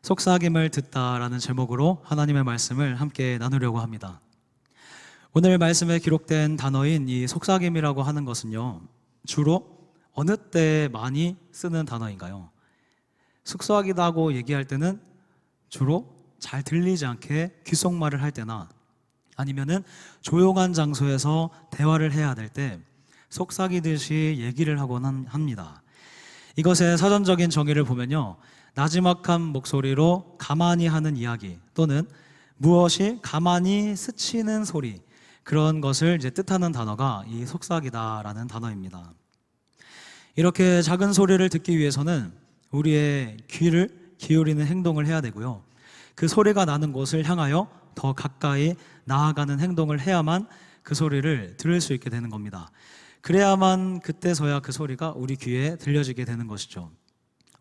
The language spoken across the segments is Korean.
속삭임을 듣다라는 제목으로 하나님의 말씀을 함께 나누려고 합니다. 오늘 말씀에 기록된 단어인 이 속삭임이라고 하는 것은요, 주로 어느 때 많이 쓰는 단어인가요? 속삭이다고 얘기할 때는 주로 잘 들리지 않게 귓속말을 할 때나 아니면은 조용한 장소에서 대화를 해야 될 때 속삭이듯이 얘기를 하곤 합니다. 이것의 사전적인 정의를 보면요, 나지막한 목소리로 가만히 하는 이야기 또는 무엇이 가만히 스치는 소리, 그런 것을 이제 뜻하는 단어가 이 속삭이다라는 단어입니다. 이렇게 작은 소리를 듣기 위해서는 우리의 귀를 기울이는 행동을 해야 되고요, 그 소리가 나는 곳을 향하여 더 가까이 나아가는 행동을 해야만 그 소리를 들을 수 있게 되는 겁니다. 그래야만 그때서야 그 소리가 우리 귀에 들려지게 되는 것이죠.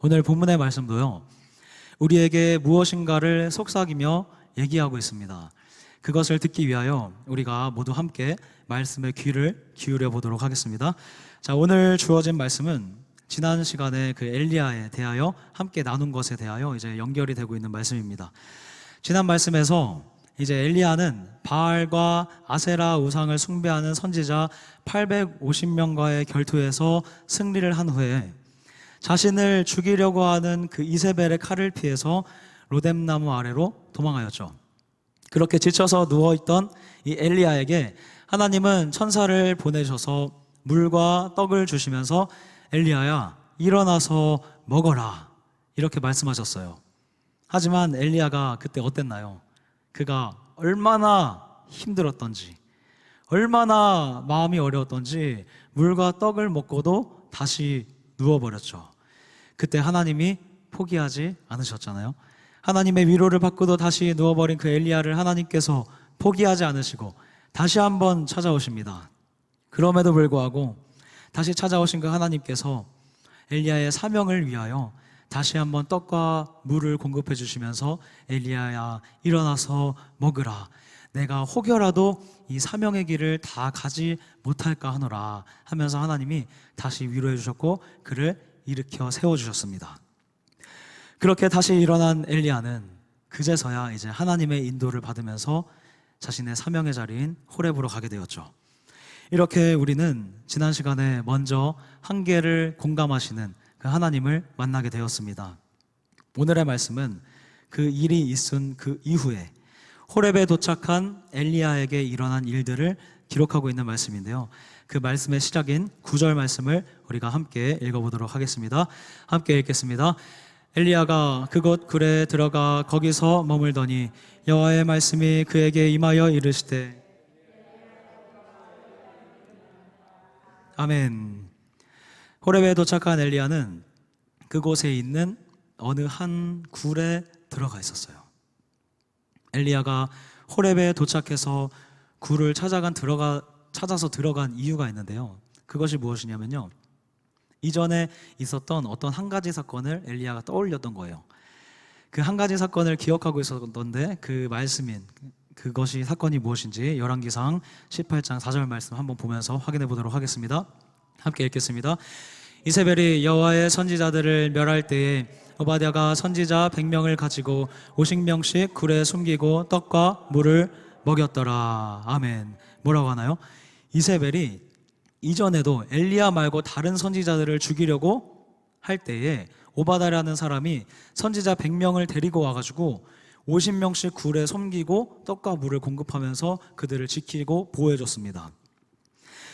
오늘 본문의 말씀도요, 우리에게 무엇인가를 속삭이며 얘기하고 있습니다. 그것을 듣기 위하여 우리가 모두 함께 말씀의 귀를 기울여 보도록 하겠습니다. 자, 오늘 주어진 말씀은 지난 시간에 그 엘리야에 대하여 함께 나눈 것에 대하여 이제 연결이 되고 있는 말씀입니다. 지난 말씀에서 이제 엘리야는 바알과 아세라 우상을 숭배하는 선지자 850명과의 결투에서 승리를 한 후에 자신을 죽이려고 하는 그 이세벨의 칼을 피해서 로뎀나무 아래로 도망하였죠. 그렇게 지쳐서 누워있던 이 엘리야에게 하나님은 천사를 보내셔서 물과 떡을 주시면서 엘리야야, 일어나서 먹어라, 이렇게 말씀하셨어요. 하지만 엘리야가 그때 어땠나요? 그가 얼마나 힘들었던지, 얼마나 마음이 어려웠던지 물과 떡을 먹고도 다시 누워버렸죠. 그때 하나님이 포기하지 않으셨잖아요. 하나님의 위로를 받고도 다시 누워버린 그 엘리야를 하나님께서 포기하지 않으시고 다시 한번 찾아오십니다. 그럼에도 불구하고 다시 찾아오신 그 하나님께서 엘리야의 사명을 위하여 다시 한번 떡과 물을 공급해 주시면서 엘리야야, 일어나서 먹으라, 내가 혹여라도 이 사명의 길을 다 가지 못할까 하노라 하면서 하나님이 다시 위로해 주셨고 그를 일으켜 세워주셨습니다. 그렇게 다시 일어난 엘리야는 그제서야 이제 하나님의 인도를 받으면서 자신의 사명의 자리인 호렙으로 가게 되었죠. 이렇게 우리는 지난 시간에 먼저 한계를 공감하시는 그 하나님을 만나게 되었습니다. 오늘의 말씀은 그 일이 있은 그 이후에 호렙에 도착한 엘리야에게 일어난 일들을 기록하고 있는 말씀인데요, 그 말씀의 시작인 9절 말씀을 우리가 함께 읽어보도록 하겠습니다. 함께 읽겠습니다. 엘리야가 그곳 굴에 들어가 거기서 머물더니 여호와의 말씀이 그에게 임하여 이르시되. 아멘. 호렙에 도착한 엘리야는 그곳에 있는 어느 한 굴에 들어가 있었어요. 엘리야가 호렙에 도착해서 굴을 찾아서 들어간 이유가 있는데요, 그것이 무엇이냐면요, 이전에 있었던 어떤 한 가지 사건을 엘리야가 떠올렸던 거예요. 그 한 가지 사건을 기억하고 있었던데 그 말씀인 그것이 사건이 무엇인지 열왕기상 18장 4절 말씀 한번 보면서 확인해 보도록 하겠습니다. 함께 읽겠습니다. 이세벨이 여호와의 선지자들을 멸할 때에 오바댜가 선지자 100명을 가지고 50명씩 굴에 숨기고 떡과 물을 먹였더라. 아멘. 뭐라고 하나요? 이세벨이 이전에도 엘리야 말고 다른 선지자들을 죽이려고 할 때에 오바댜라는 사람이 선지자 100명을 데리고 와가지고 50명씩 굴에 숨기고 떡과 물을 공급하면서 그들을 지키고 보호해줬습니다.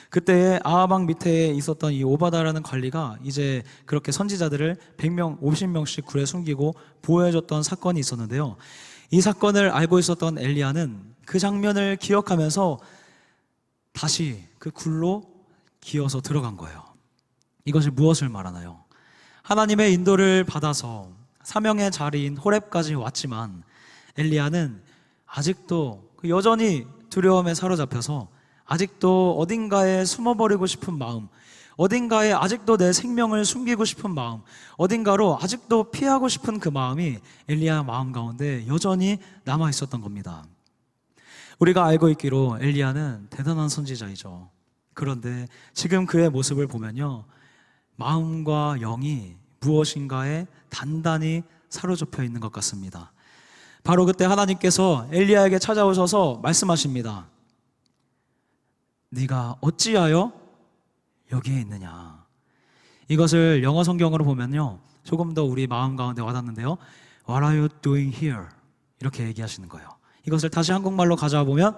그때 아합 밑에 있었던 이 오바다라는 관리가 이제 그렇게 선지자들을 100명, 50명씩 굴에 숨기고 보호해줬던 사건이 있었는데요, 이 사건을 알고 있었던 엘리야는 그 장면을 기억하면서 다시 그 굴로 기어서 들어간 거예요. 이것이 무엇을 말하나요? 하나님의 인도를 받아서 사명의 자리인 호렙까지 왔지만 엘리야는 아직도 여전히 두려움에 사로잡혀서 아직도 어딘가에 숨어버리고 싶은 마음, 어딘가에 아직도 내 생명을 숨기고 싶은 마음, 어딘가로 아직도 피하고 싶은 그 마음이 엘리야 마음 가운데 여전히 남아 있었던 겁니다. 우리가 알고 있기로 엘리야는 대단한 선지자이죠. 그런데 지금 그의 모습을 보면요, 마음과 영이 무엇인가에 단단히 사로잡혀 있는 것 같습니다. 바로 그때 하나님께서 엘리야에게 찾아오셔서 말씀하십니다. 네가 어찌하여 여기에 있느냐. 이것을 영어 성경으로 보면요, 조금 더 우리 마음 가운데 와닿는데요, What are you doing here? 이렇게 얘기하시는 거예요. 이것을 다시 한국말로 가져와 보면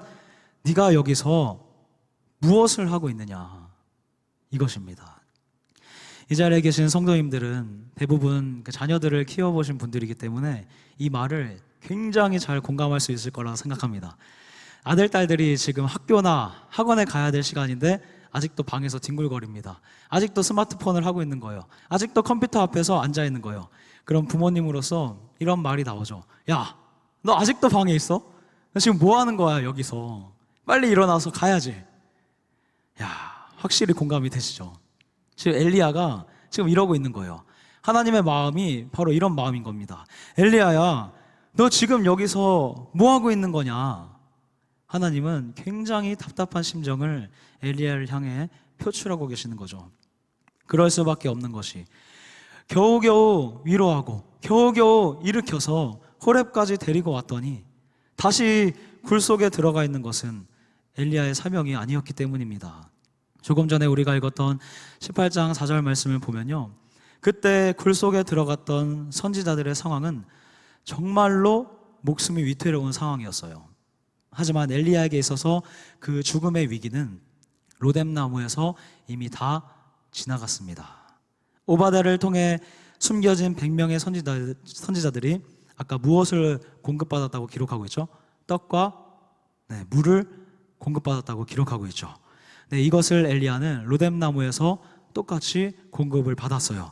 네가 여기서 무엇을 하고 있느냐, 이것입니다. 이 자리에 계신 성도님들은 대부분 그 자녀들을 키워보신 분들이기 때문에 이 말을 굉장히 잘 공감할 수 있을 거라 생각합니다. 아들, 딸들이 지금 학교나 학원에 가야 될 시간인데 아직도 방에서 뒹굴거립니다. 아직도 스마트폰을 하고 있는 거예요. 아직도 컴퓨터 앞에서 앉아 있는 거예요. 그럼 부모님으로서 이런 말이 나오죠. 야, 너 아직도 방에 있어? 너 지금 뭐 하는 거야 여기서? 빨리 일어나서 가야지. 야, 확실히 공감이 되시죠? 지금 엘리야가 지금 이러고 있는 거예요. 하나님의 마음이 바로 이런 마음인 겁니다. 엘리야야, 너 지금 여기서 뭐 하고 있는 거냐? 하나님은 굉장히 답답한 심정을 엘리야를 향해 표출하고 계시는 거죠. 그럴 수밖에 없는 것이, 겨우겨우 위로하고 겨우겨우 일으켜서 호렙까지 데리고 왔더니 다시 굴 속에 들어가 있는 것은 엘리야의 사명이 아니었기 때문입니다. 조금 전에 우리가 읽었던 18장 4절 말씀을 보면요, 그때 굴 속에 들어갔던 선지자들의 상황은 정말로 목숨이 위태로운 상황이었어요. 하지만 엘리야에게 있어서 그 죽음의 위기는 로뎀나무에서 이미 다 지나갔습니다. 오바댜를 통해 숨겨진 100명의 선지자들이 아까 무엇을 공급받았다고 기록하고 있죠? 떡과 물을 공급받았다고 기록하고 있죠. 이것을 엘리야는 로뎀나무에서 똑같이 공급을 받았어요.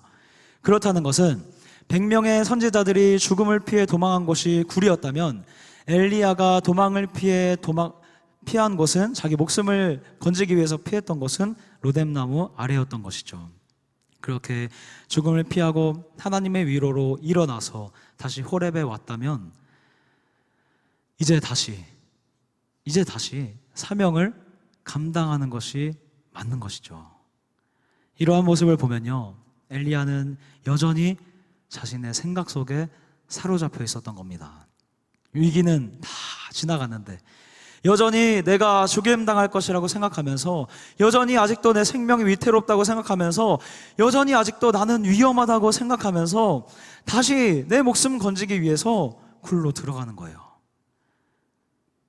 그렇다는 것은 100명의 선지자들이 죽음을 피해 도망한 곳이 굴이었다면 엘리야가 도망을 피한 곳은, 자기 목숨을 건지기 위해서 피했던 곳은 로뎀나무 아래였던 것이죠. 그렇게 죽음을 피하고 하나님의 위로로 일어나서 다시 호렙에 왔다면 이제 다시 사명을 감당하는 것이 맞는 것이죠. 이러한 모습을 보면요, 엘리야는 여전히 자신의 생각 속에 사로잡혀 있었던 겁니다. 위기는 다 지나갔는데 여전히 내가 죽임당할 것이라고 생각하면서, 여전히 아직도 내 생명이 위태롭다고 생각하면서, 여전히 아직도 나는 위험하다고 생각하면서 다시 내 목숨 건지기 위해서 굴로 들어가는 거예요.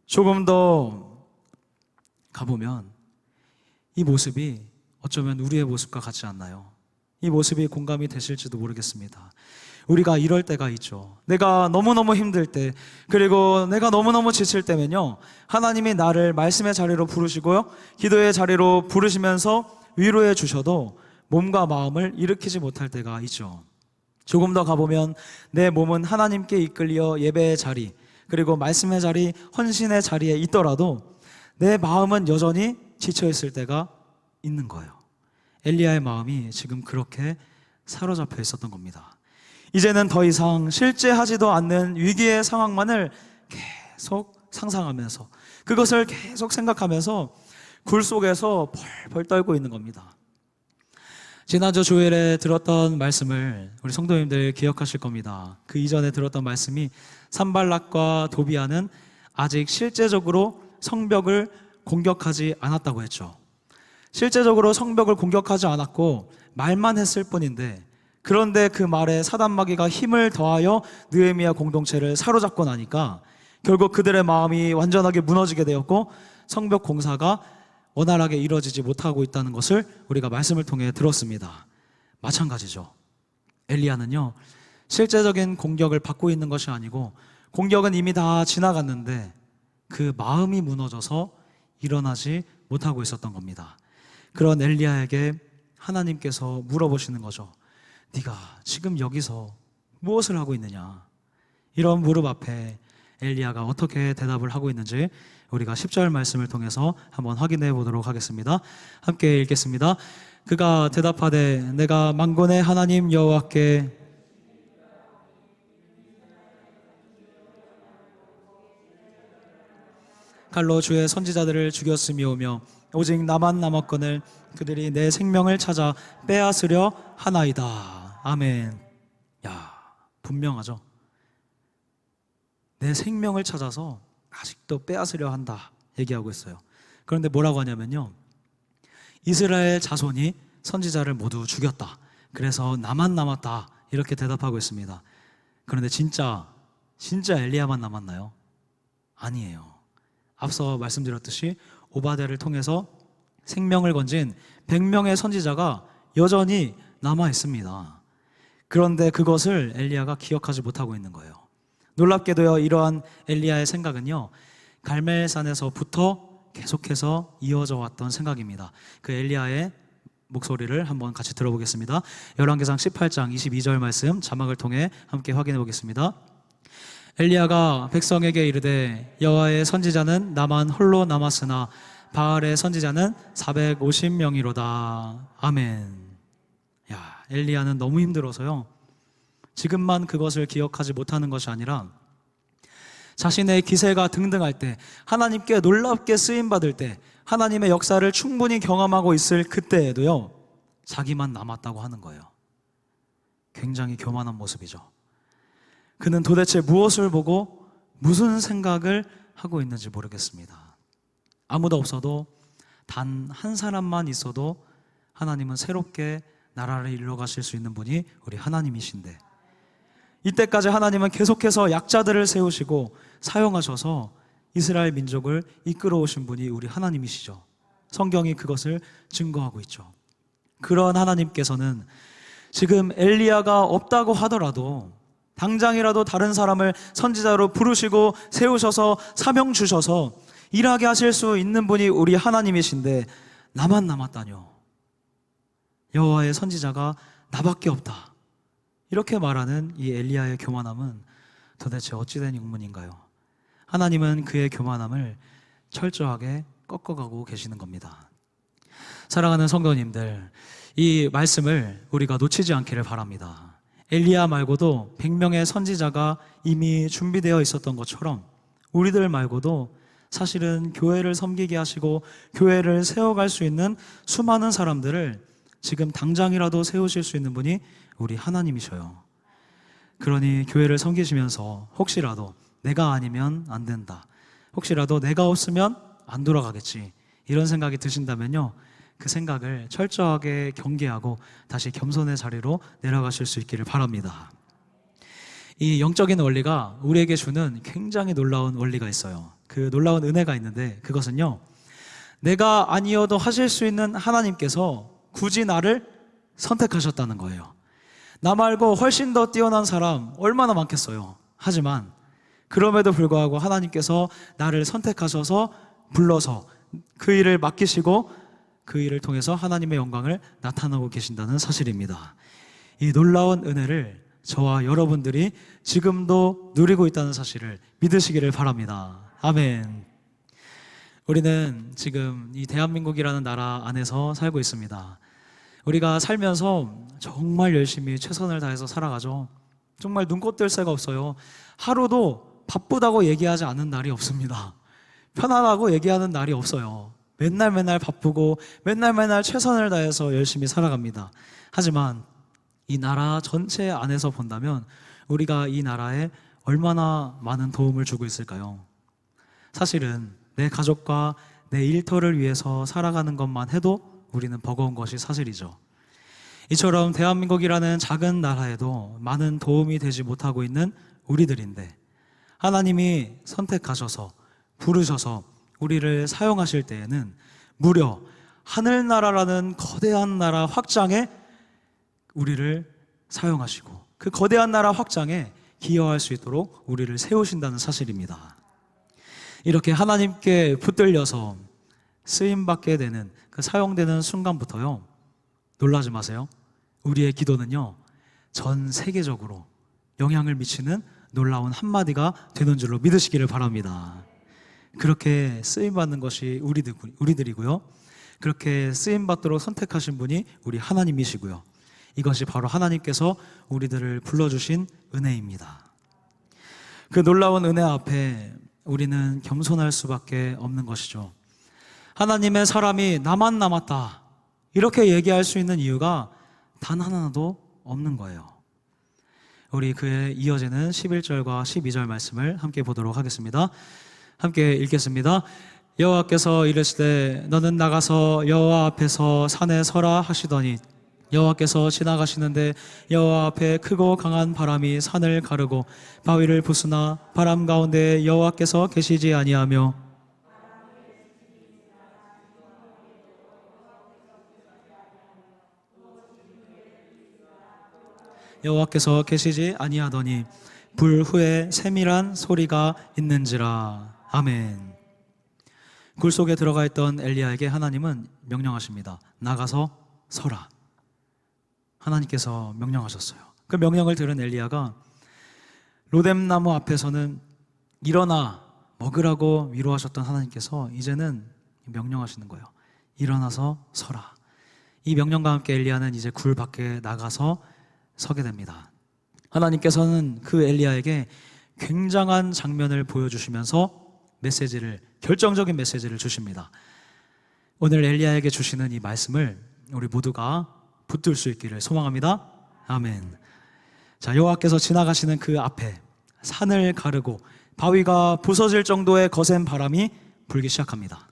조금 더 가보면 이 모습이 어쩌면 우리의 모습과 같지 않나요? 이 모습이 공감이 되실지도 모르겠습니다. 우리가 이럴 때가 있죠. 내가 너무너무 힘들 때, 그리고 내가 너무너무 지칠 때면요, 하나님이 나를 말씀의 자리로 부르시고요, 기도의 자리로 부르시면서 위로해 주셔도 몸과 마음을 일으키지 못할 때가 있죠. 조금 더 가보면 내 몸은 하나님께 이끌려 예배의 자리, 그리고 말씀의 자리, 헌신의 자리에 있더라도 내 마음은 여전히 지쳐있을 때가 있는 거예요. 엘리야의 마음이 지금 그렇게 사로잡혀 있었던 겁니다. 이제는 더 이상 실제하지도 않는 위기의 상황만을 계속 상상하면서, 그것을 계속 생각하면서 굴 속에서 벌벌 떨고 있는 겁니다. 지난주 주일에 들었던 말씀을 우리 성도님들 기억하실 겁니다. 그 이전에 들었던 말씀이 산발락과 도비아는 아직 실제적으로 성벽을 공격하지 않았다고 했죠. 실제적으로 성벽을 공격하지 않았고 말만 했을 뿐인데, 그런데 그 말에 사단마귀가 힘을 더하여 느헤미야 공동체를 사로잡고 나니까 결국 그들의 마음이 완전하게 무너지게 되었고 성벽 공사가 원활하게 이루어지지 못하고 있다는 것을 우리가 말씀을 통해 들었습니다. 마찬가지죠. 엘리야는요, 실제적인 공격을 받고 있는 것이 아니고 공격은 이미 다 지나갔는데 그 마음이 무너져서 일어나지 못하고 있었던 겁니다. 그런 엘리야에게 하나님께서 물어보시는 거죠. 네가 지금 여기서 무엇을 하고 있느냐? 이런 무릎 앞에 엘리야가 어떻게 대답을 하고 있는지 우리가 10절 말씀을 통해서 한번 확인해 보도록 하겠습니다. 함께 읽겠습니다. 그가 대답하되 내가 만군의 하나님 여호와께 칼로 주의 선지자들을 죽였으며오며 오직 나만 남았거늘 그들이 내 생명을 찾아 빼앗으려 하나이다. 아멘. 야, 분명하죠. 내 생명을 찾아서 아직도 빼앗으려 한다 얘기하고 있어요. 그런데 뭐라고 하냐면요, 이스라엘 자손이 선지자를 모두 죽였다, 그래서 나만 남았다, 이렇게 대답하고 있습니다. 그런데 진짜 엘리야만 남았나요? 아니에요. 앞서 말씀드렸듯이 오바댜를 통해서 생명을 건진 100명의 선지자가 여전히 남아 있습니다. 그런데 그것을 엘리야가 기억하지 못하고 있는 거예요. 놀랍게도요, 이러한 엘리야의 생각은요, 갈멜산에서부터 계속해서 이어져 왔던 생각입니다. 그 엘리야의 목소리를 한번 같이 들어보겠습니다. 열왕기상 18장 22절 말씀 자막을 통해 함께 확인해 보겠습니다. 엘리야가 백성에게 이르되 여호와의 선지자는 나만 홀로 남았으나 바알의 선지자는 450명이로다. 아멘. 야, 엘리야는 너무 힘들어서요, 지금만 그것을 기억하지 못하는 것이 아니라 자신의 기세가 등등할 때, 하나님께 놀랍게 쓰임받을 때, 하나님의 역사를 충분히 경험하고 있을 그때에도요, 자기만 남았다고 하는 거예요. 굉장히 교만한 모습이죠. 그는 도대체 무엇을 보고 무슨 생각을 하고 있는지 모르겠습니다. 아무도 없어도 단 한 사람만 있어도 하나님은 새롭게 나라를 이끌어 가실 수 있는 분이 우리 하나님이신데, 이때까지 하나님은 계속해서 약자들을 세우시고 사용하셔서 이스라엘 민족을 이끌어 오신 분이 우리 하나님이시죠. 성경이 그것을 증거하고 있죠. 그런 하나님께서는 지금 엘리야가 없다고 하더라도 당장이라도 다른 사람을 선지자로 부르시고 세우셔서 사명 주셔서 일하게 하실 수 있는 분이 우리 하나님이신데 나만 남았다뇨. 여호와의 선지자가 나밖에 없다, 이렇게 말하는 이 엘리야의 교만함은 도대체 어찌된 육문인가요? 하나님은 그의 교만함을 철저하게 꺾어가고 계시는 겁니다. 사랑하는 성도님들, 이 말씀을 우리가 놓치지 않기를 바랍니다. 엘리야 말고도 100명의 선지자가 이미 준비되어 있었던 것처럼 우리들 말고도 사실은 교회를 섬기게 하시고 교회를 세워갈 수 있는 수많은 사람들을 지금 당장이라도 세우실 수 있는 분이 우리 하나님이셔요. 그러니 교회를 섬기시면서 혹시라도 내가 아니면 안 된다, 혹시라도 내가 없으면 안 돌아가겠지, 이런 생각이 드신다면요, 그 생각을 철저하게 경계하고 다시 겸손의 자리로 내려가실 수 있기를 바랍니다. 이 영적인 원리가 우리에게 주는 굉장히 놀라운 원리가 있어요. 그 놀라운 은혜가 있는데, 그것은요, 내가 아니어도 하실 수 있는 하나님께서 굳이 나를 선택하셨다는 거예요. 나 말고 훨씬 더 뛰어난 사람 얼마나 많겠어요. 하지만 그럼에도 불구하고 하나님께서 나를 선택하셔서 불러서 그 일을 맡기시고 그 일을 통해서 하나님의 영광을 나타내고 계신다는 사실입니다. 이 놀라운 은혜를 저와 여러분들이 지금도 누리고 있다는 사실을 믿으시기를 바랍니다. 아멘. 우리는 지금 이 대한민국이라는 나라 안에서 살고 있습니다. 우리가 살면서 정말 열심히 최선을 다해서 살아가죠. 정말 눈꽃 뜰 새가 없어요. 하루도 바쁘다고 얘기하지 않는 날이 없습니다. 편안하고 얘기하는 날이 없어요. 맨날 바쁘고 맨날 최선을 다해서 열심히 살아갑니다. 하지만 이 나라 전체 안에서 본다면 우리가 이 나라에 얼마나 많은 도움을 주고 있을까요? 사실은 내 가족과 내 일터를 위해서 살아가는 것만 해도 우리는 버거운 것이 사실이죠. 이처럼 대한민국이라는 작은 나라에도 많은 도움이 되지 못하고 있는 우리들인데, 하나님이 선택하셔서 부르셔서 우리를 사용하실 때에는 무려 하늘나라라는 거대한 나라 확장에 우리를 사용하시고 그 거대한 나라 확장에 기여할 수 있도록 우리를 세우신다는 사실입니다. 이렇게 하나님께 붙들려서 쓰임받게 되는, 그 사용되는 순간부터요, 놀라지 마세요. 우리의 기도는요, 전 세계적으로 영향을 미치는 놀라운 한마디가 되는 줄로 믿으시기를 바랍니다. 그렇게 쓰임받는 것이 우리들이고요, 그렇게 쓰임받도록 선택하신 분이 우리 하나님이시고요, 이것이 바로 하나님께서 우리들을 불러주신 은혜입니다. 그 놀라운 은혜 앞에 우리는 겸손할 수밖에 없는 것이죠. 하나님의 사람이 나만 남았다, 이렇게 얘기할 수 있는 이유가 단 하나도 없는 거예요. 우리 그에 이어지는 11절과 12절 말씀을 함께 보도록 하겠습니다. 함께 읽겠습니다. 여호와께서 이르시되 너는 나가서 여호와 앞에서 산에 서라 하시더니 여호와께서 지나가시는데 여호와 앞에 크고 강한 바람이 산을 가르고 바위를 부수나 바람 가운데 여호와께서 계시지 아니하며 여호와께서 계시지 아니하더니 불 후에 세밀한 소리가 있는지라. 아멘. 굴 속에 들어가 있던 엘리야에게 하나님은 명령하십니다. 나가서 서라. 하나님께서 명령하셨어요. 그 명령을 들은 엘리야가 로뎀나무 앞에서는 일어나 먹으라고 위로하셨던 하나님께서 이제는 명령하시는 거예요. 일어나서 서라. 이 명령과 함께 엘리야는 이제 굴 밖에 나가서 서게 됩니다. 하나님께서는 그 엘리야에게 굉장한 장면을 보여주시면서 결정적인 메시지를 주십니다. 오늘 엘리야에게 주시는 이 말씀을 우리 모두가 붙들 수 있기를 소망합니다. 아멘. 자, 여호와께서 지나가시는 그 앞에 산을 가르고 바위가 부서질 정도의 거센 바람이 불기 시작합니다.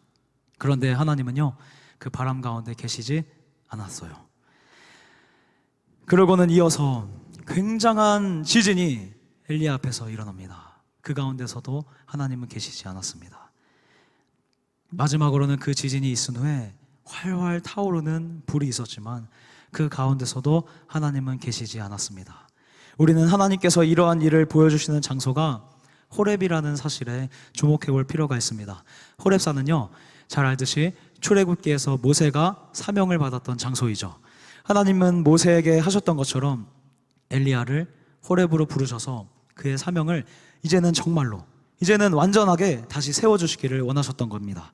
그런데 하나님은요, 그 바람 가운데 계시지 않았어요. 그러고는 이어서 굉장한 지진이 엘리야 앞에서 일어납니다. 그 가운데서도 하나님은 계시지 않았습니다. 마지막으로는 그 지진이 있은 후에 활활 타오르는 불이 있었지만 그 가운데서도 하나님은 계시지 않았습니다. 우리는 하나님께서 이러한 일을 보여주시는 장소가 호렙이라는 사실에 주목해 볼 필요가 있습니다. 호렙산은요, 잘 알듯이 출애굽기에서 모세가 사명을 받았던 장소이죠. 하나님은 모세에게 하셨던 것처럼 엘리야를 호렙으로 부르셔서 그의 사명을 이제는 완전하게 다시 세워주시기를 원하셨던 겁니다.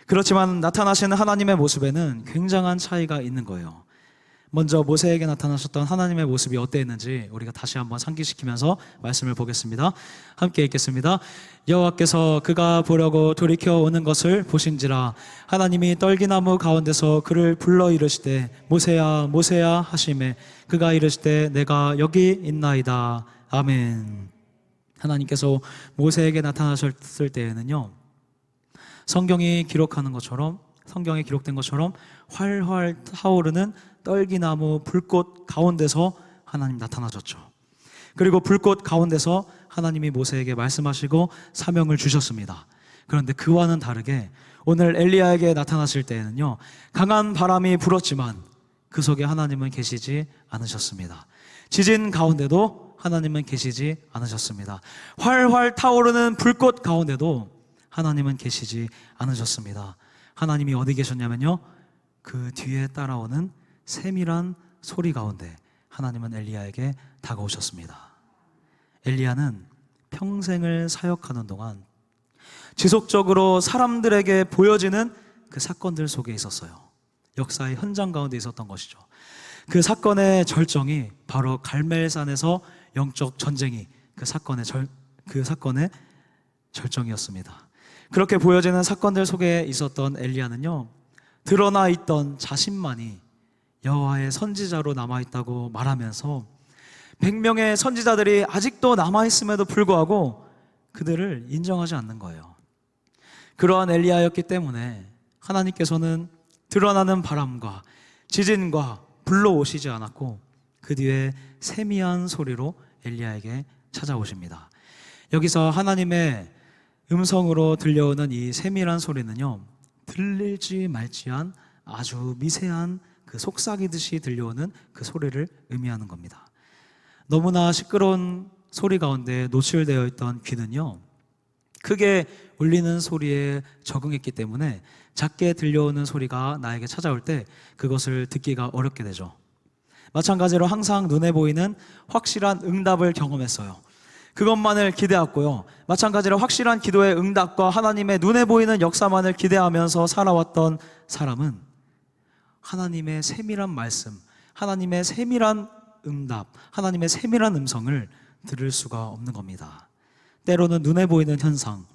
그렇지만 나타나시는 하나님의 모습에는 굉장한 차이가 있는 거예요. 먼저 모세에게 나타나셨던 하나님의 모습이 어땠는지 우리가 다시 한번 상기시키면서 말씀을 보겠습니다. 함께 읽겠습니다. 여호와께서 그가 보려고 돌이켜 오는 것을 보신지라 하나님이 떨기나무 가운데서 그를 불러 이르시되 모세야 모세야 하시매 그가 이르시되 내가 여기 있나이다. 아멘. 하나님께서 모세에게 나타나셨을 때에는요, 성경에 기록된 것처럼 활활 타오르는 떨기나무 불꽃 가운데서 하나님 나타나셨죠. 그리고 불꽃 가운데서 하나님이 모세에게 말씀하시고 사명을 주셨습니다. 그런데 그와는 다르게 오늘 엘리야에게 나타나실 때에는요, 강한 바람이 불었지만 그 속에 하나님은 계시지 않으셨습니다. 지진 가운데도 하나님은 계시지 않으셨습니다. 활활 타오르는 불꽃 가운데도 하나님은 계시지 않으셨습니다. 하나님이 어디 계셨냐면요, 그 뒤에 따라오는 세밀한 소리 가운데 하나님은 엘리야에게 다가오셨습니다. 엘리야는 평생을 사역하는 동안 지속적으로 사람들에게 보여지는 그 사건들 속에 있었어요. 역사의 현장 가운데 있었던 것이죠. 그 사건의 절정이 바로 갈멜산에서 영적 전쟁이 그 사건의 절정이었습니다. 그렇게 보여지는 사건들 속에 있었던 엘리야는요, 드러나 있던 자신만이 여호와의 선지자로 남아있다고 말하면서 100명의 선지자들이 아직도 남아있음에도 불구하고 그들을 인정하지 않는 거예요. 그러한 엘리야였기 때문에 하나님께서는 드러나는 바람과 지진과 불로 오시지 않았고 그 뒤에 세미한 소리로 엘리야에게 찾아오십니다. 여기서 하나님의 음성으로 들려오는 이 세밀한 소리는요, 들릴지 말지한 아주 미세한 그 속삭이듯이 들려오는 그 소리를 의미하는 겁니다. 너무나 시끄러운 소리 가운데 노출되어 있던 귀는요, 크게 울리는 소리에 적응했기 때문에 작게 들려오는 소리가 나에게 찾아올 때 그것을 듣기가 어렵게 되죠. 마찬가지로 항상 눈에 보이는 확실한 응답을 경험했어요. 그것만을 기대했고요. 마찬가지로 확실한 기도의 응답과 하나님의 눈에 보이는 역사만을 기대하면서 살아왔던 사람은 하나님의 세밀한 말씀, 하나님의 세밀한 응답, 하나님의 세밀한 음성을 들을 수가 없는 겁니다. 때로는 눈에 보이는 현상,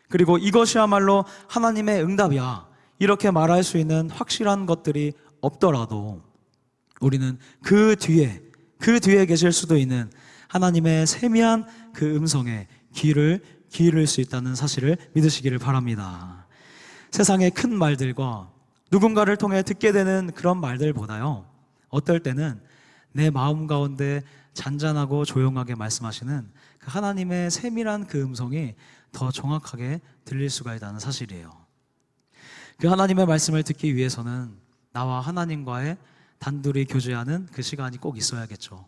그리고 이것이야말로 하나님의 응답이야, 이렇게 말할 수 있는 확실한 것들이 없더라도 우리는 그 뒤에 계실 수도 있는 하나님의 세미한 그 음성에 귀를 기울일 수 있다는 사실을 믿으시기를 바랍니다. 세상의 큰 말들과 누군가를 통해 듣게 되는 그런 말들보다요, 어떨 때는 내 마음 가운데 잔잔하고 조용하게 말씀하시는 그 하나님의 세밀한 그 음성이 더 정확하게 들릴 수가 있다는 사실이에요. 그 하나님의 말씀을 듣기 위해서는 나와 하나님과의 단둘이 교제하는 그 시간이 꼭 있어야겠죠.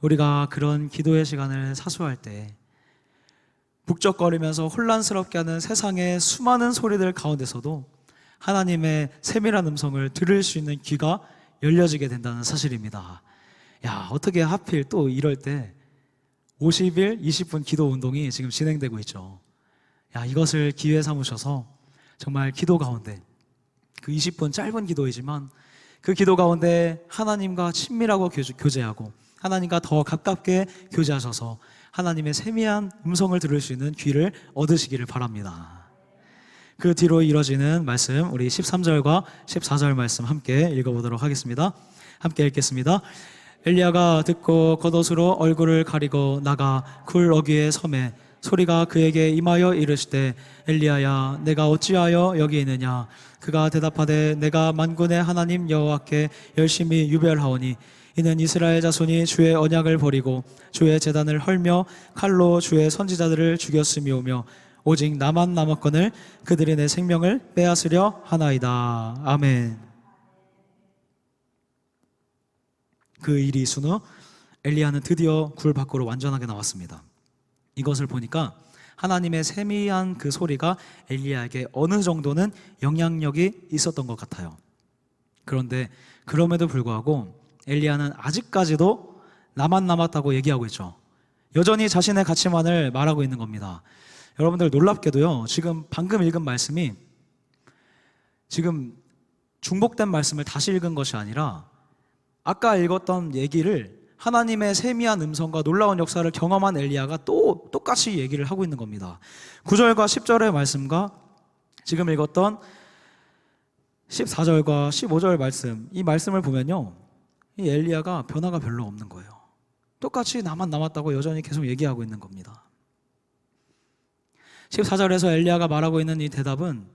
우리가 그런 기도의 시간을 사수할 때 북적거리면서 혼란스럽게 하는 세상의 수많은 소리들 가운데서도 하나님의 세밀한 음성을 들을 수 있는 귀가 열려지게 된다는 사실입니다. 야, 어떻게 하필 또 이럴 때 50일 20분 기도 운동이 지금 진행되고 있죠. 야, 이것을 기회 삼으셔서 정말 기도 가운데 그 20분 짧은 기도이지만 그 기도 가운데 하나님과 친밀하고 교제하고 하나님과 더 가깝게 교제하셔서 하나님의 세미한 음성을 들을 수 있는 귀를 얻으시기를 바랍니다. 그 뒤로 이뤄지는 말씀, 우리 13절과 14절 말씀 함께 읽어보도록 하겠습니다. 함께 읽겠습니다. 엘리야가 듣고 겉옷으로 얼굴을 가리고 나가 굴 어귀에 섬에 소리가 그에게 임하여 이르시되 엘리야야 내가 어찌하여 여기 있느냐. 그가 대답하되 내가 만군의 하나님 여호와께 열심히 유별하오니 이는 이스라엘 자손이 주의 언약을 버리고 주의 제단을 헐며 칼로 주의 선지자들을 죽였음이오며 오직 나만 남았거늘 그들이 내 생명을 빼앗으려 하나이다. 아멘. 그 일이 있은 후 엘리야는 드디어 굴 밖으로 완전하게 나왔습니다. 이것을 보니까 하나님의 세미한 그 소리가 엘리야에게 어느 정도는 영향력이 있었던 것 같아요. 그런데 그럼에도 불구하고 엘리야는 아직까지도 나만 남았다고 얘기하고 있죠. 여전히 자신의 가치만을 말하고 있는 겁니다. 여러분들 놀랍게도요, 지금 방금 읽은 말씀이 지금 중복된 말씀을 다시 읽은 것이 아니라 아까 읽었던 얘기를 하나님의 세미한 음성과 놀라운 역사를 경험한 엘리야가 또 똑같이 얘기를 하고 있는 겁니다. 9절과 10절의 말씀과 지금 읽었던 14절과 15절 말씀, 이 말씀을 보면요, 이 엘리야가 변화가 별로 없는 거예요. 똑같이 나만 남았다고 여전히 계속 얘기하고 있는 겁니다. 14절에서 엘리야가 말하고 있는 이 대답은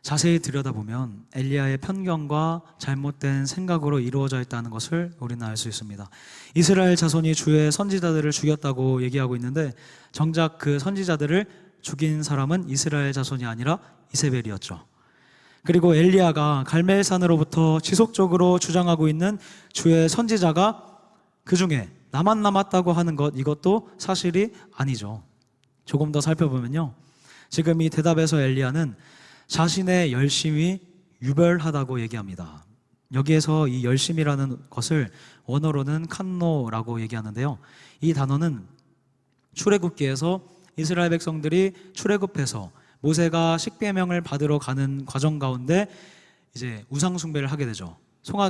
자세히 들여다보면 엘리야의 편견과 잘못된 생각으로 이루어져 있다는 것을 우리는 알 수 있습니다. 이스라엘 자손이 주의 선지자들을 죽였다고 얘기하고 있는데 정작 그 선지자들을 죽인 사람은 이스라엘 자손이 아니라 이세벨이었죠. 그리고 엘리야가 갈멜산으로부터 지속적으로 주장하고 있는 주의 선지자가 그 중에 나만 남았다고 하는 것, 이것도 사실이 아니죠. 조금 더 살펴보면요, 지금 이 대답에서 엘리야는 자신의 열심이 유별하다고 얘기합니다. 여기에서 이 열심이라는 것을 원어로는 칸노라고 얘기하는데요, 이 단어는 출애굽기에서 이스라엘 백성들이 출애굽해서 모세가 십계명을 받으러 가는 과정 가운데 이제 우상 숭배를 하게 되죠.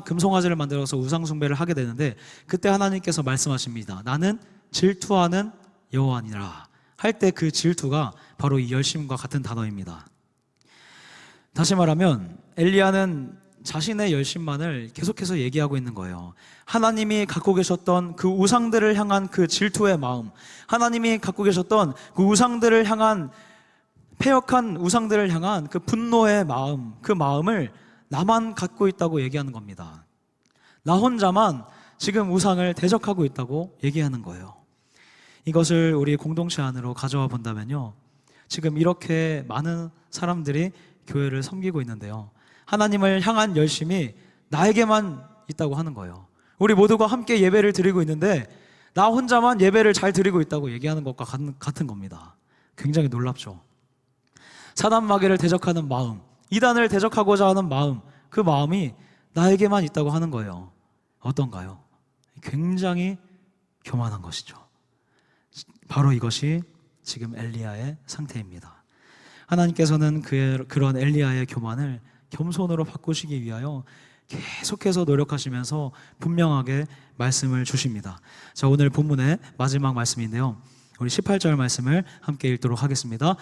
금송아지를 만들어서 우상 숭배를 하게 되는데 그때 하나님께서 말씀하십니다. 나는 질투하는 여호와니라 할 때 그 질투가 바로 이 열심과 같은 단어입니다. 다시 말하면 엘리야는 자신의 열심만을 계속해서 얘기하고 있는 거예요. 하나님이 갖고 계셨던 그 우상들을 향한 그 질투의 마음, 하나님이 갖고 계셨던 그 우상들을 향한, 패역한 우상들을 향한 그 분노의 마음, 그 마음을 나만 갖고 있다고 얘기하는 겁니다. 나 혼자만 지금 우상을 대적하고 있다고 얘기하는 거예요. 이것을 우리 공동체 안으로 가져와 본다면요, 지금 이렇게 많은 사람들이 교회를 섬기고 있는데요, 하나님을 향한 열심이 나에게만 있다고 하는 거예요. 우리 모두가 함께 예배를 드리고 있는데 나 혼자만 예배를 잘 드리고 있다고 얘기하는 것과 같은 겁니다. 굉장히 놀랍죠. 사단 마귀를 대적하는 마음, 이단을 대적하고자 하는 마음, 그 마음이 나에게만 있다고 하는 거예요. 어떤가요? 굉장히 교만한 것이죠. 바로 이것이 지금 엘리야의 상태입니다. 하나님께서는 그런 엘리야의 교만을 겸손으로 바꾸시기 위하여 계속해서 노력하시면서 분명하게 말씀을 주십니다. 자, 오늘 본문의 마지막 말씀인데요, 우리 18절 말씀을 함께 읽도록 하겠습니다.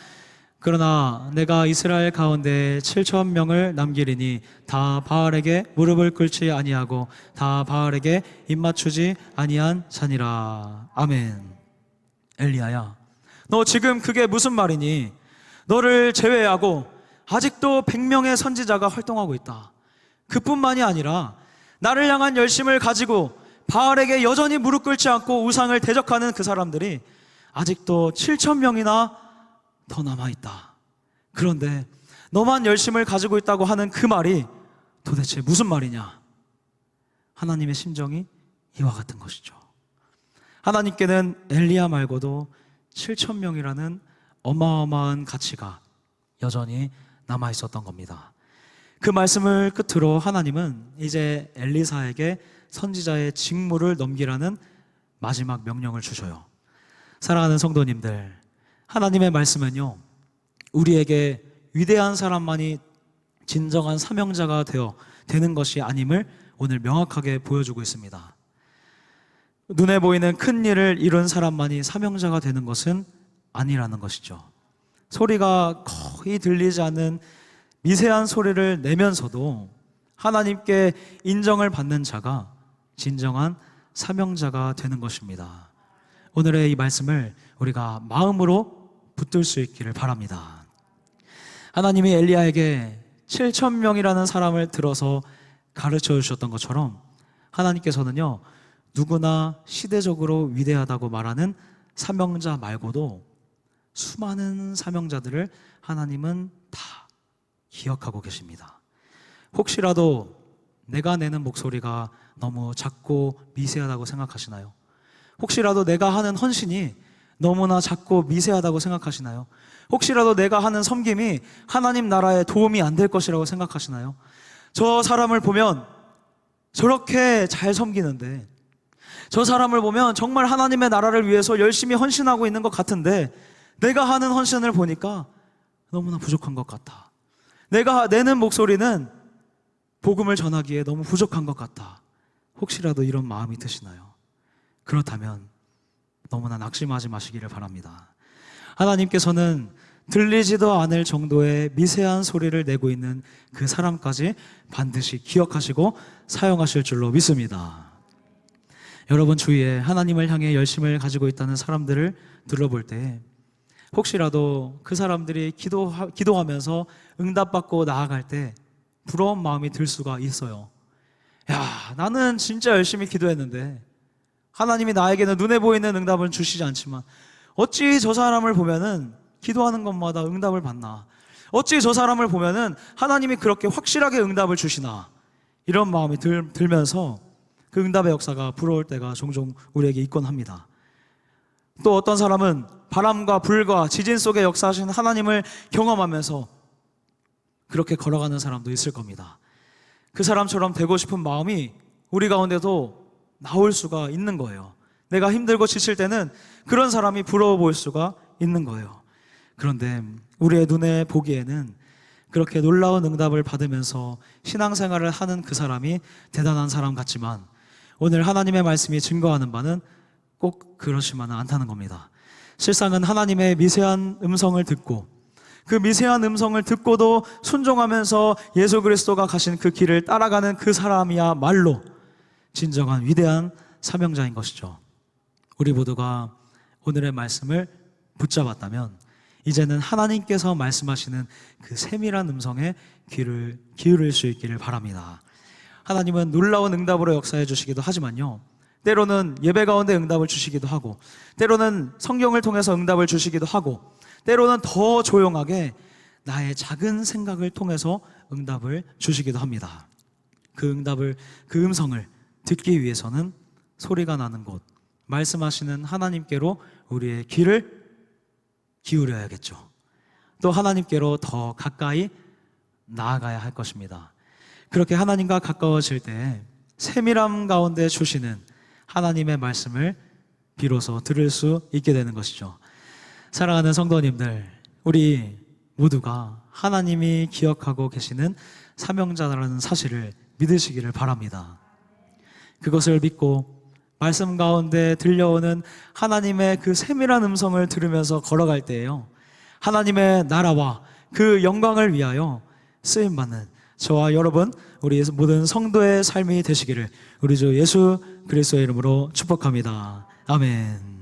그러나 내가 이스라엘 가운데 7천 명을 남기리니 다 바알에게 무릎을 꿇지 아니하고 다 바알에게 입맞추지 아니한 자니라. 아멘. 엘리야야, 너 지금 그게 무슨 말이니? 너를 제외하고 아직도 100명의 선지자가 활동하고 있다. 그뿐만이 아니라 나를 향한 열심을 가지고 바알에게 여전히 무릎 꿇지 않고 우상을 대적하는 그 사람들이 아직도 7천 명이나 더 남아있다. 그런데 너만 열심을 가지고 있다고 하는 그 말이 도대체 무슨 말이냐? 하나님의 심정이 이와 같은 것이죠. 하나님께는 엘리야 말고도 7천 명이라는 어마어마한 가치가 여전히 남아있었던 겁니다. 그 말씀을 끝으로 하나님은 이제 엘리사에게 선지자의 직무를 넘기라는 마지막 명령을 주셔요. 사랑하는 성도님들, 하나님의 말씀은요, 우리에게 위대한 사람만이 진정한 사명자가 되는 것이 아님을 오늘 명확하게 보여주고 있습니다. 눈에 보이는 큰 일을 이룬 사람만이 사명자가 되는 것은 아니라는 것이죠. 소리가 거의 들리지 않는 미세한 소리를 내면서도 하나님께 인정을 받는 자가 진정한 사명자가 되는 것입니다. 오늘의 이 말씀을 우리가 마음으로 붙들 수 있기를 바랍니다. 하나님이 엘리야에게 7천 명이라는 사람을 들어서 가르쳐 주셨던 것처럼 하나님께서는요, 누구나 시대적으로 위대하다고 말하는 사명자 말고도 수많은 사명자들을 하나님은 다 기억하고 계십니다. 혹시라도 내가 내는 목소리가 너무 작고 미세하다고 생각하시나요? 혹시라도 내가 하는 헌신이 너무나 작고 미세하다고 생각하시나요? 혹시라도 내가 하는 섬김이 하나님 나라에 도움이 안 될 것이라고 생각하시나요? 저 사람을 보면 저렇게 잘 섬기는데, 저 사람을 보면 정말 하나님의 나라를 위해서 열심히 헌신하고 있는 것 같은데 내가 하는 헌신을 보니까 너무나 부족한 것 같아. 내가 내는 목소리는 복음을 전하기에 너무 부족한 것 같아. 혹시라도 이런 마음이 드시나요? 그렇다면 너무나 낙심하지 마시기를 바랍니다. 하나님께서는 들리지도 않을 정도의 미세한 소리를 내고 있는 그 사람까지 반드시 기억하시고 사용하실 줄로 믿습니다. 여러분 주위에 하나님을 향해 열심을 가지고 있다는 사람들을 들어볼 때 혹시라도 그 사람들이 기도하면서 응답받고 나아갈 때 부러운 마음이 들 수가 있어요. 야, 나는 진짜 열심히 기도했는데 하나님이 나에게는 눈에 보이는 응답은 주시지 않지만 어찌 저 사람을 보면은 기도하는 것마다 응답을 받나? 어찌 저 사람을 보면은 하나님이 그렇게 확실하게 응답을 주시나? 이런 마음이 들면서 그 응답의 역사가 부러울 때가 종종 우리에게 있곤 합니다. 또 어떤 사람은 바람과 불과 지진 속에 역사하신 하나님을 경험하면서 그렇게 걸어가는 사람도 있을 겁니다. 그 사람처럼 되고 싶은 마음이 우리 가운데도 나올 수가 있는 거예요. 내가 힘들고 지칠 때는 그런 사람이 부러워 보일 수가 있는 거예요. 그런데 우리의 눈에 보기에는 그렇게 놀라운 응답을 받으면서 신앙생활을 하는 그 사람이 대단한 사람 같지만 오늘 하나님의 말씀이 증거하는 바는 꼭 그렇지만은 않다는 겁니다. 실상은 하나님의 미세한 음성을 듣고 그 미세한 음성을 듣고도 순종하면서 예수 그리스도가 가신 그 길을 따라가는 그 사람이야말로 진정한 위대한 사명자인 것이죠. 우리 모두가 오늘의 말씀을 붙잡았다면 이제는 하나님께서 말씀하시는 그 세밀한 음성에 귀를 기울일 수 있기를 바랍니다. 하나님은 놀라운 응답으로 역사해 주시기도 하지만요, 때로는 예배 가운데 응답을 주시기도 하고, 때로는 성경을 통해서 응답을 주시기도 하고, 때로는 더 조용하게 나의 작은 생각을 통해서 응답을 주시기도 합니다. 그 응답을, 그 음성을 듣기 위해서는 소리가 나는 곳, 말씀하시는 하나님께로 우리의 귀를 기울여야겠죠. 또 하나님께로 더 가까이 나아가야 할 것입니다. 그렇게 하나님과 가까워질 때 세밀함 가운데 주시는 하나님의 말씀을 비로소 들을 수 있게 되는 것이죠. 사랑하는 성도님들, 우리 모두가 하나님이 기억하고 계시는 사명자라는 사실을 믿으시기를 바랍니다. 그것을 믿고 말씀 가운데 들려오는 하나님의 그 세밀한 음성을 들으면서 걸어갈 때에요, 하나님의 나라와 그 영광을 위하여 쓰임받는 저와 여러분, 우리 모든 성도의 삶이 되시기를 우리 주 예수 그리스도의 이름으로 축복합니다. 아멘.